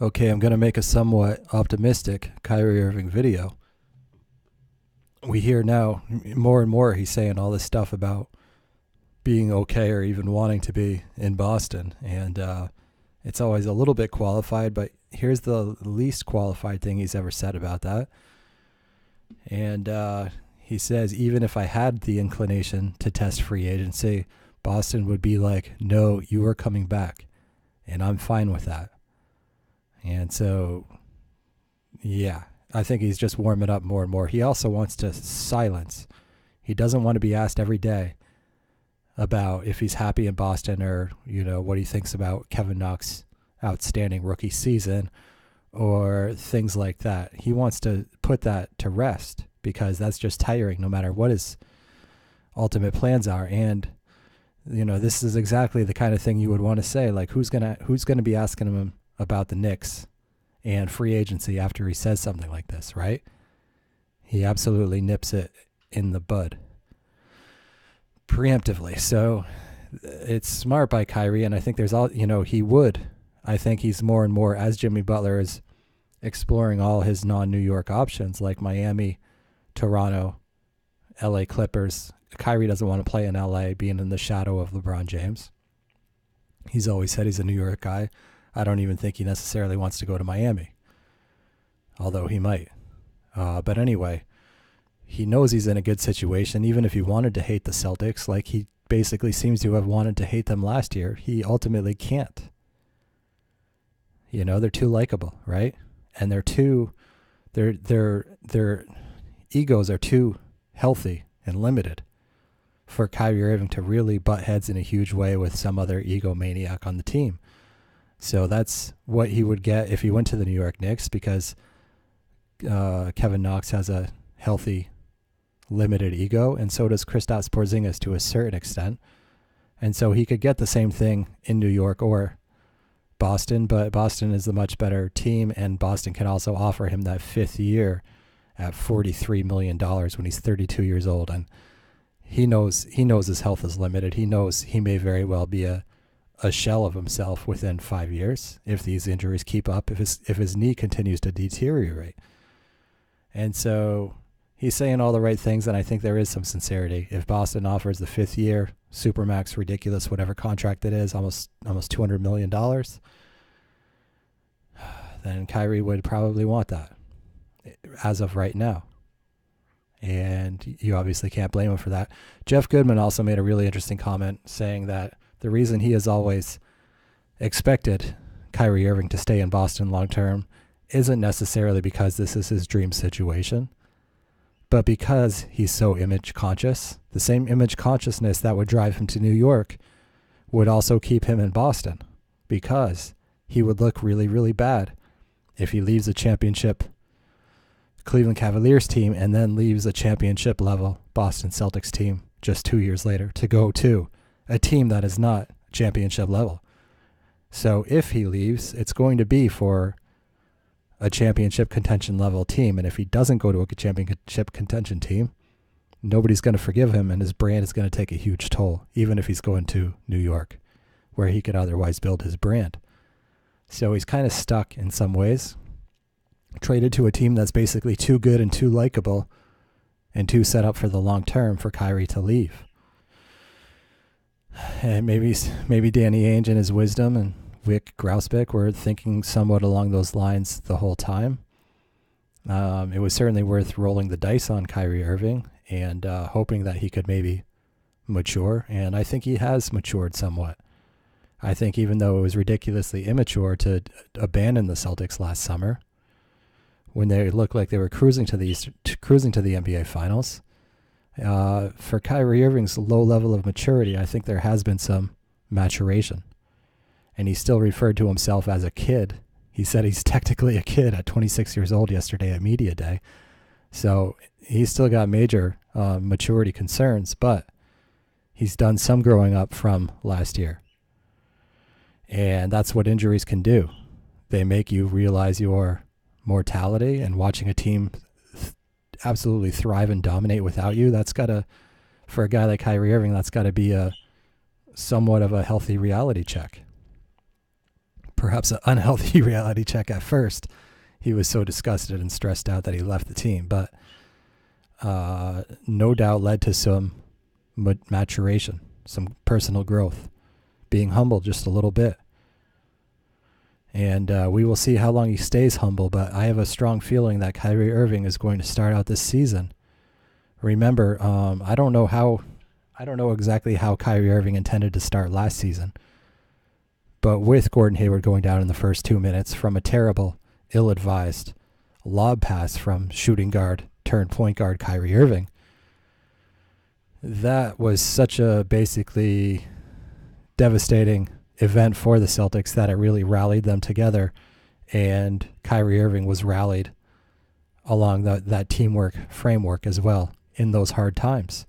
Okay, I'm going to make a somewhat optimistic Kyrie Irving video. We hear now more and more he's saying all this stuff about being okay or even wanting to be in Boston. And it's always a little bit qualified, but here's the least qualified thing he's ever said about that. And he says, even if I had the inclination to test free agency, Boston would be like, no, you are coming back. And I'm fine with that. And so, yeah, I think he's just warming up more and more. He also wants to silence. He doesn't want to be asked every day about if he's happy in Boston or, what he thinks about Kevin Knox's outstanding rookie season or things like that. He wants to put that to rest because that's just tiring no matter what his ultimate plans are. And, this is exactly the kind of thing you would want to say. Like, who's gonna be asking him about the Knicks and free agency after he says something like this, right? He absolutely nips it in the bud preemptively. So it's smart by Kyrie, and I think there's he would. I think he's more and more, as Jimmy Butler is exploring all his non-New York options like Miami, Toronto, LA Clippers. Kyrie doesn't want to play in LA being in the shadow of LeBron James. He's always said he's a New York guy. I don't even think he necessarily wants to go to Miami, although he might. But anyway, he knows he's in a good situation. Even if he wanted to hate the Celtics, like he basically seems to have wanted to hate them last year, he ultimately can't. They're too likable, right? And their egos are too healthy and limited for Kyrie Irving to really butt heads in a huge way with some other egomaniac on the team. So that's what he would get if he went to the New York Knicks, because Kevin Knox has a healthy, limited ego, and so does Kristaps Porzingis to a certain extent. And so he could get the same thing in New York or Boston, but Boston is the much better team, and Boston can also offer him that fifth year at $43 million when he's 32 years old. And he knows his health is limited. He knows he may very well be a shell of himself within 5 years if these injuries keep up, if his knee continues to deteriorate. And so he's saying all the right things, and I think there is some sincerity. If Boston offers the fifth year, supermax, ridiculous, whatever contract it is, almost $200 million, then Kyrie would probably want that as of right now. And you obviously can't blame him for that. Jeff Goodman also made a really interesting comment saying that the reason he has always expected Kyrie Irving to stay in Boston long term isn't necessarily because this is his dream situation, but because he's so image conscious. The same image consciousness that would drive him to New York would also keep him in Boston, because he would look really, really bad if he leaves a championship Cleveland Cavaliers team and then leaves a championship level Boston Celtics team just 2 years later to go to a team that is not championship level. So if he leaves, it's going to be for a championship contention level team. And if he doesn't go to a championship contention team, nobody's going to forgive him, and his brand is going to take a huge toll, even if he's going to New York, where he could otherwise build his brand. So he's kind of stuck in some ways, traded to a team that's basically too good and too likable and too set up for the long term for Kyrie to leave. And maybe Danny Ainge in his wisdom and Vic Grousbeck were thinking somewhat along those lines the whole time. It was certainly worth rolling the dice on Kyrie Irving and hoping that he could maybe mature. And I think he has matured somewhat. I think even though it was ridiculously immature to abandon the Celtics last summer, when they looked like they were cruising to the NBA Finals, for Kyrie Irving's low level of maturity, I think there has been some maturation. And he still referred to himself as a kid. He said he's technically a kid at 26 years old yesterday at Media Day. So he's still got major maturity concerns, but he's done some growing up from last year. And that's what injuries can do. They make you realize your mortality, and watching a team absolutely thrive and dominate without you, for a guy like Kyrie Irving, that's got to be somewhat of a healthy reality check. perhaps an unhealthy reality check at first. He was so disgusted and stressed out that he left the team, but no doubt led to some maturation, some personal growth, being humble just a little bit. And we will see how long he stays humble, but I have a strong feeling that Kyrie Irving is going to start out this season. Remember, I don't know exactly how Kyrie Irving intended to start last season, but with Gordon Hayward going down in the first 2 minutes from a terrible, ill-advised lob pass from shooting guard turned point guard Kyrie Irving, that was such a basically devastating event for the Celtics that it really rallied them together, and Kyrie Irving was rallied along that teamwork framework as well in those hard times.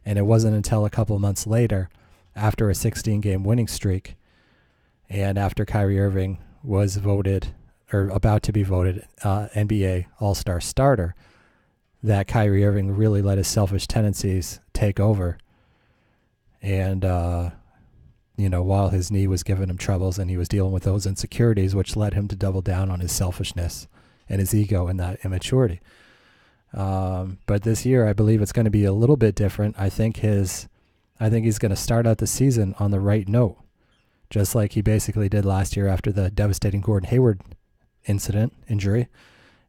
And it wasn't until a couple months later, after a 16-game winning streak, and after Kyrie Irving was voted, or about to be voted, NBA All-Star starter, that Kyrie Irving really let his selfish tendencies take over. And, while his knee was giving him troubles and he was dealing with those insecurities, which led him to double down on his selfishness and his ego and that immaturity. But this year, I believe it's going to be a little bit different. I think he's going to start out the season on the right note, just like he basically did last year after the devastating Gordon Hayward injury.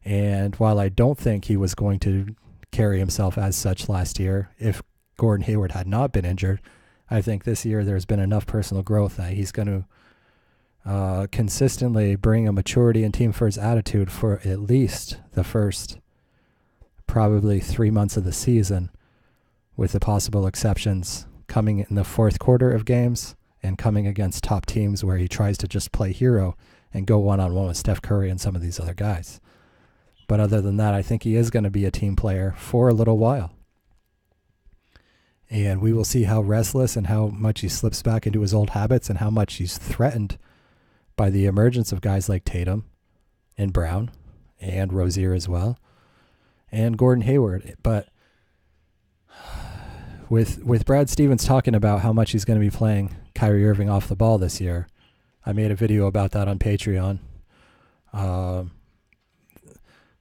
And while I don't think he was going to carry himself as such last year, if Gordon Hayward had not been injured, I think this year there's been enough personal growth that he's going to consistently bring a maturity and team-first attitude for at least the first probably 3 months of the season, with the possible exceptions coming in the fourth quarter of games and coming against top teams where he tries to just play hero and go one-on-one with Steph Curry and some of these other guys. But other than that, I think he is going to be a team player for a little while. And we will see how restless and how much he slips back into his old habits and how much he's threatened by the emergence of guys like Tatum and Brown and Rozier as well, and Gordon Hayward. But with Brad Stevens talking about how much he's going to be playing Kyrie Irving off the ball this year, I made a video about that on Patreon.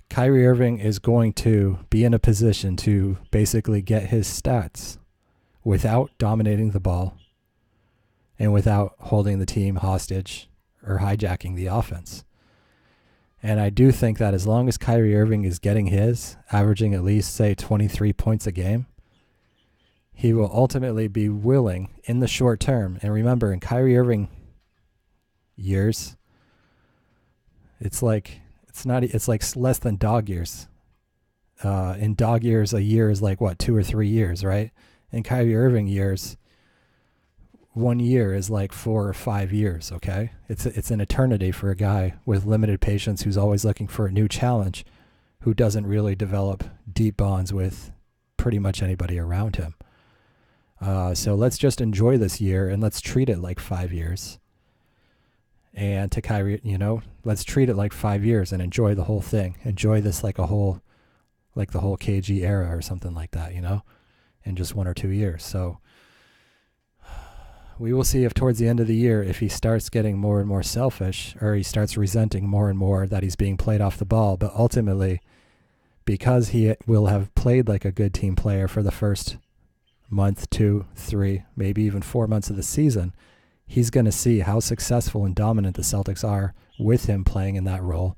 Kyrie Irving is going to be in a position to basically get his stats without dominating the ball and without holding the team hostage or hijacking the offense. And I do think that as long as Kyrie Irving is getting his, averaging at least, say, 23 points a game, he will ultimately be willing in the short term. And remember, in Kyrie Irving years, it's like less than dog years. In dog years, a year is like, 2 or 3 years, right? In Kyrie Irving years, 1 year is like 4 or 5 years, okay? It's an eternity for a guy with limited patience who's always looking for a new challenge, who doesn't really develop deep bonds with pretty much anybody around him. So let's just enjoy this year and let's treat it like 5 years. And to Kyrie, let's treat it like 5 years and enjoy the whole thing. Enjoy this like the whole KG era or something like that, in just 1 or 2 years. So we will see if towards the end of the year, if he starts getting more and more selfish, or he starts resenting more and more that he's being played off the ball. But ultimately, because he will have played like a good team player for the first month, 2, 3, maybe even 4 months of the season, he's going to see how successful and dominant the Celtics are with him playing in that role,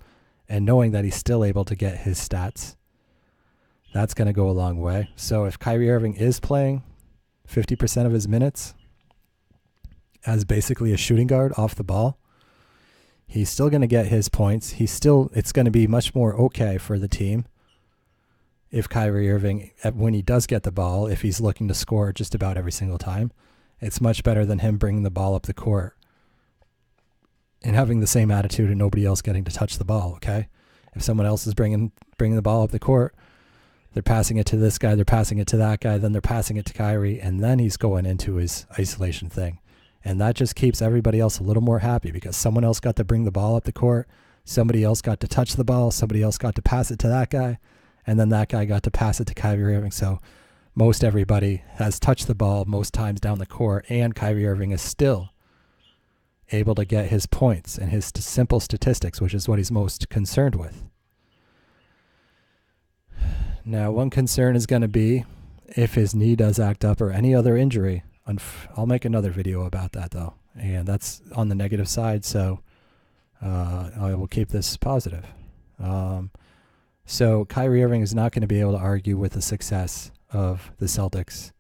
and knowing that he's still able to get his stats. That's going to go a long way. So if Kyrie Irving is playing 50% of his minutes as basically a shooting guard off the ball, he's still going to get his points. It's going to be much more okay for the team if Kyrie Irving, when he does get the ball, if he's looking to score just about every single time. It's much better than him bringing the ball up the court and having the same attitude and nobody else getting to touch the ball, okay? If someone else is bringing the ball up the court, they're passing it to this guy, they're passing it to that guy, then they're passing it to Kyrie, and then he's going into his isolation thing. And that just keeps everybody else a little more happy because someone else got to bring the ball up the court, somebody else got to touch the ball, somebody else got to pass it to that guy, and then that guy got to pass it to Kyrie Irving. So most everybody has touched the ball most times down the court, and Kyrie Irving is still able to get his points and his simple statistics, which is what he's most concerned with. Now, one concern is going to be if his knee does act up or any other injury. I'll make another video about that, though, and that's on the negative side, so I will keep this positive. So Kyrie Irving is not going to be able to argue with the success of the Celtics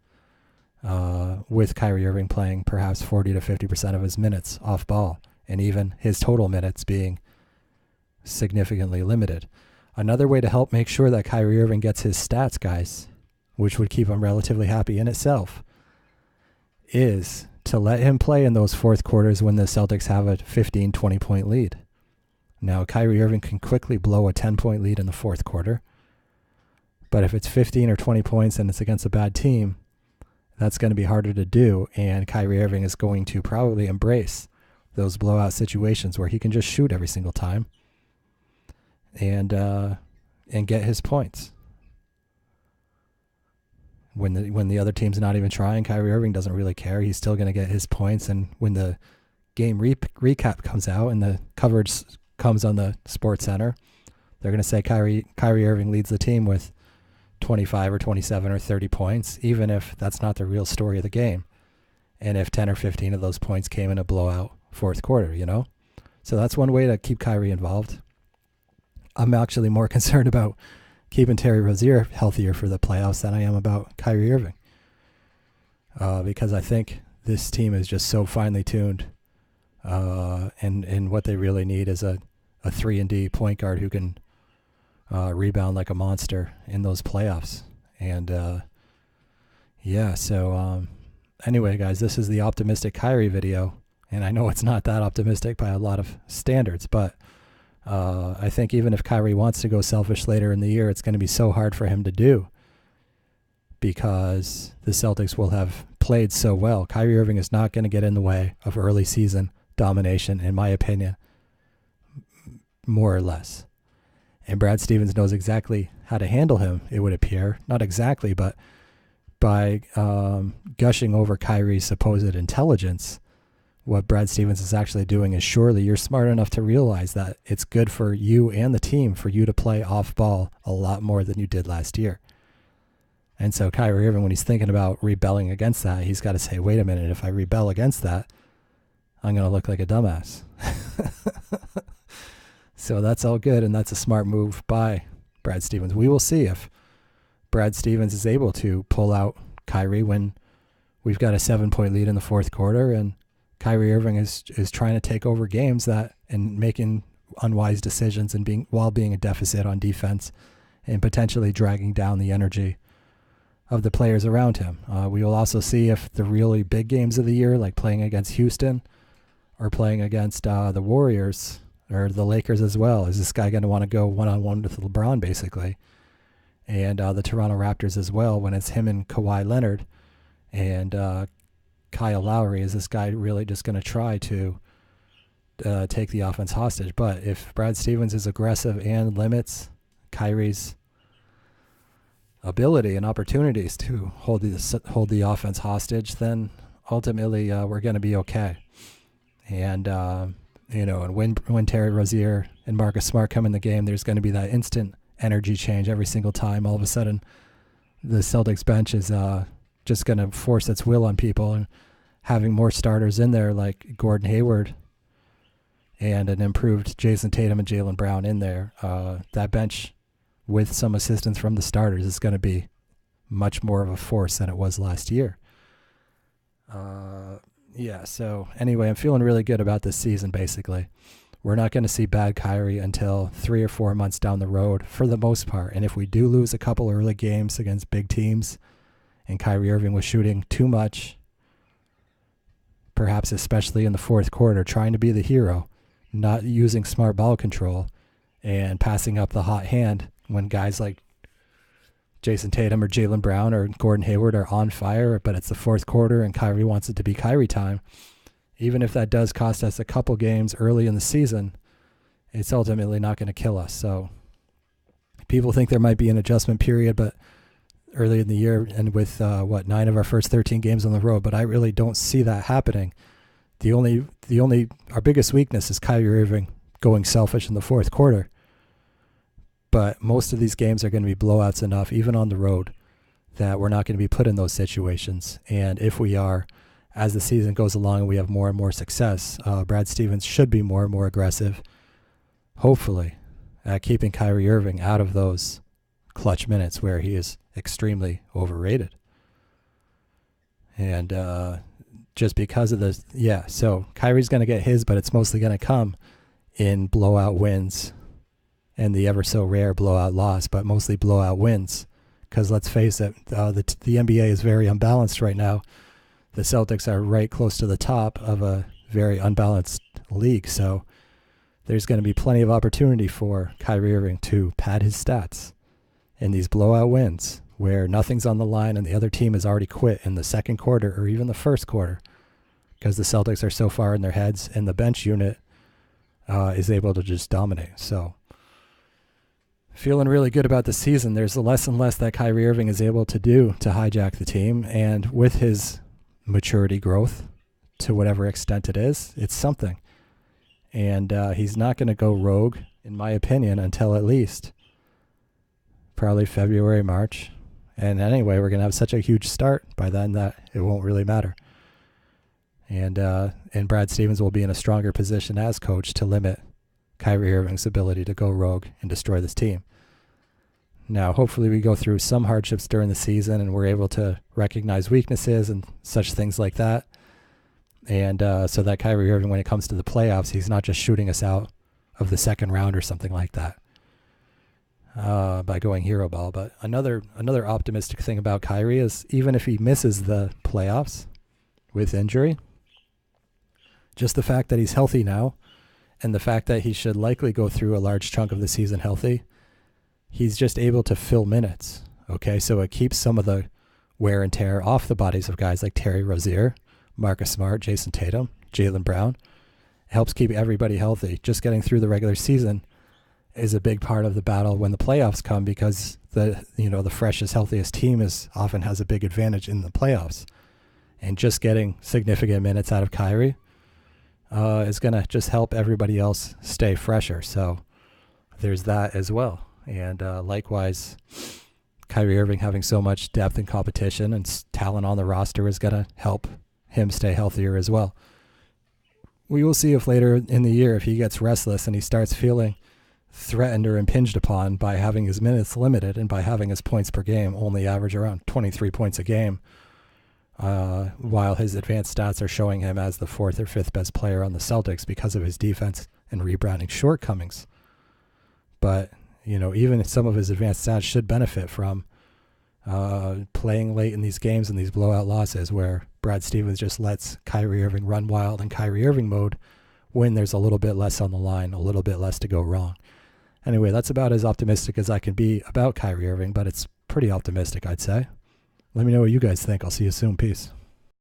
with Kyrie Irving playing perhaps 40 to 50% of his minutes off ball, and even his total minutes being significantly limited. Another way to help make sure that Kyrie Irving gets his stats, guys, which would keep him relatively happy in itself, is to let him play in those fourth quarters when the Celtics have a 15, 20-point lead. Now, Kyrie Irving can quickly blow a 10-point lead in the fourth quarter, but if it's 15 or 20 points and it's against a bad team, that's going to be harder to do, and Kyrie Irving is going to probably embrace those blowout situations where he can just shoot every single time and get his points. When the other team's not even trying, Kyrie Irving doesn't really care. He's still going to get his points, and when the game recap comes out and the coverage comes on the Sports Center, they're going to say Kyrie Irving leads the team with 25 or 27 or 30 points, even if that's not the real story of the game. And if 10 or 15 of those points came in a blowout fourth quarter, you know? So that's one way to keep Kyrie involved. I'm actually more concerned about keeping Terry Rozier healthier for the playoffs than I am about Kyrie Irving. Because I think this team is just so finely tuned. And what they really need is a 3-and-D point guard who can rebound like a monster in those playoffs. And anyway, guys, this is the optimistic Kyrie video. And I know it's not that optimistic by a lot of standards, but I think even if Kyrie wants to go selfish later in the year, it's going to be so hard for him to do because the Celtics will have played so well. Kyrie Irving is not going to get in the way of early season domination, in my opinion, more or less. And Brad Stevens knows exactly how to handle him, it would appear. Not exactly, but by gushing over Kyrie's supposed intelligence, what Brad Stevens is actually doing is surely you're smart enough to realize that it's good for you and the team for you to play off ball a lot more than you did last year. And so Kyrie Irving, when he's thinking about rebelling against that, he's got to say, wait a minute, if I rebel against that, I'm going to look like a dumbass. So that's all good, and that's a smart move by Brad Stevens. We will see if Brad Stevens is able to pull out Kyrie when we've got a 7-point lead in the fourth quarter, and Kyrie Irving is trying to take over games and making unwise decisions and while being a deficit on defense and potentially dragging down the energy of the players around him. We will also see if the really big games of the year, like playing against Houston or playing against the Warriors or the Lakers as well, is this guy going to want to go one-on-one with LeBron basically, and the Toronto Raptors as well when it's him and Kawhi Leonard and Kyle Lowry. Is this guy really just going to try to take the offense hostage? But if Brad Stevens is aggressive and limits Kyrie's ability and opportunities to hold the offense hostage, then ultimately we're going to be okay. And and when Terry Rozier and Marcus Smart come in the game, there's going to be that instant energy change every single time. All of a sudden, the Celtics bench is just going to force its will on people, and having more starters in there like Gordon Hayward and an improved Jason Tatum and Jaylen Brown in there, that bench with some assistance from the starters is going to be much more of a force than it was last year. So anyway, I'm feeling really good about this season, basically. We're not going to see bad Kyrie until 3 or 4 months down the road for the most part. And if we do lose a couple early games against big teams and Kyrie Irving was shooting too much, perhaps especially in the fourth quarter, trying to be the hero, not using smart ball control and passing up the hot hand when guys like Jason Tatum or Jaylen Brown or Gordon Hayward are on fire, but it's the fourth quarter and Kyrie wants it to be Kyrie time. Even if that does cost us a couple games early in the season, it's ultimately not going to kill us. So people think there might be an adjustment period, but early in the year and with 9 of our first 13 games on the road, but I really don't see that happening. our biggest weakness is Kyrie Irving going selfish in the fourth quarter. But most of these games are going to be blowouts enough, even on the road, that we're not going to be put in those situations. And if we are, as the season goes along and we have more and more success, Brad Stevens should be more and more aggressive, hopefully, at keeping Kyrie Irving out of those clutch minutes where he is extremely overrated. And just because of this, so Kyrie's going to get his, but it's mostly going to come in blowout wins and the ever so rare blowout loss, but mostly blowout wins. Because let's face it, the NBA is very unbalanced right now. The Celtics are right close to the top of a very unbalanced league, so there's going to be plenty of opportunity for Kyrie Irving to pad his stats in these blowout wins where nothing's on the line and the other team has already quit in the second quarter or even the first quarter because the Celtics are so far in their heads and the bench unit is able to just dominate. So feeling really good about the season. There's less and less that Kyrie Irving is able to do to hijack the team, and with his maturity growth, to whatever extent it is, it's something. And he's not going to go rogue, in my opinion, until at least probably February, March. And anyway, we're going to have such a huge start by then that it won't really matter. And Brad Stevens will be in a stronger position as coach to limit Kyrie Irving's ability to go rogue and destroy this team. Now, hopefully we go through some hardships during the season and we're able to recognize weaknesses and such things like that. And so that Kyrie Irving, when it comes to the playoffs, he's not just shooting us out of the second round or something like that by going hero ball. But another optimistic thing about Kyrie is even if he misses the playoffs with injury, just the fact that he's healthy now and the fact that he should likely go through a large chunk of the season healthy, he's just able to fill minutes. Okay, so it keeps some of the wear and tear off the bodies of guys like Terry Rozier, Marcus Smart, Jason Tatum, Jaylen Brown. It helps keep everybody healthy. Just getting through the regular season is a big part of the battle when the playoffs come because the freshest, healthiest team often has a big advantage in the playoffs. And just getting significant minutes out of Kyrie is going to just help everybody else stay fresher. So there's that as well. And likewise, Kyrie Irving having so much depth and competition and talent on the roster is going to help him stay healthier as well. We will see if later in the year, if he gets restless and he starts feeling threatened or impinged upon by having his minutes limited and by having his points per game only average around 23 points a game, while his advanced stats are showing him as the fourth or fifth best player on the Celtics because of his defense and rebounding shortcomings. But, even some of his advanced stats should benefit from playing late in these games and these blowout losses where Brad Stevens just lets Kyrie Irving run wild in Kyrie Irving mode when there's a little bit less on the line, a little bit less to go wrong. Anyway, that's about as optimistic as I can be about Kyrie Irving, but it's pretty optimistic, I'd say. Let me know what you guys think. I'll see you soon. Peace.